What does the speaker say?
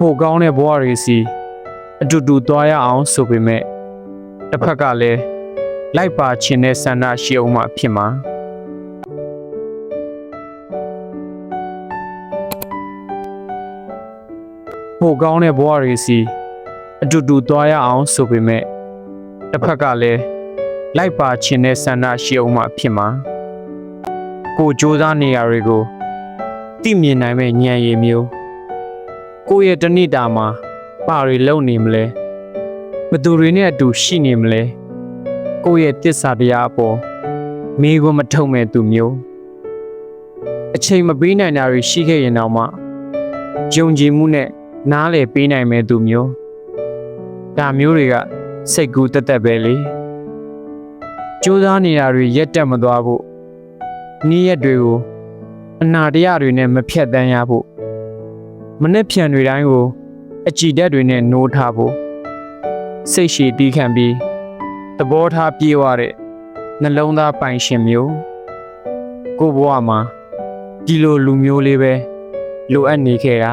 ပိုကောင်းတဲ့ဘဝတွေစီအတူတူသွားရအောင်ဆိုပေမဲ့တစ်ဖက်ကလည်းလိုက်ပါခြင်းတဲ့ဆန္ဒရှိအောင်မှဖြစ်မှာပိုကောင်းတဲ့ဘဝတွေစီအတူတူသွားရအောင်ဆိုပေမဲ့တစ်ဖက်ကလည်းလိုက်ပါခြင်းတဲ့ဆန္ဒရှိအောင်မှဖြစ်မှာကိုကြိုးစားနေရတွေကိုသိမြင်နိုင်မဲ့ဉာဏ်ရည်မျိုးကိုယ့်ရဲ့တဏိတာမှာပါရီလုံနေမလဲဘသူတွေနဲ့အတူရှိနေမလဲကိုယ့်ရဲ့တစ္ဆာတရားအပေါ်မိကိုမထုံမဲ့သူမျိုးအချိန်မပေးနိုင်တာတွေရှိခဲ့ရင်တော့မှယုံကြည်မှုနဲ့နားလည်ပေးနိုင်မဲ့သူမျိုးဒါမျိုးတွေကစိတ်ကူးတက်တက်ပဲလေကြိုးစားနေတာတွေရက်တက်မသွားဖို့နေ့ရက်တွေကိုအနာတရားတွေနဲ့မဖြတ်တန်းရဖို့မနေ့ဖြန်တွေတိုင်းကိုအကြည်ဓာတ်တွေနဲ့နိုးထားဖို့စိတ်ရှည်တီးခံပြီးသဘောထားပြေဝတဲ့နှလုံးသားပိုင်ရှင်မျိုးကိုဘဝမှာဒီလိုလူမျိုးလေးပဲလိုအပ်နေခဲ့တာ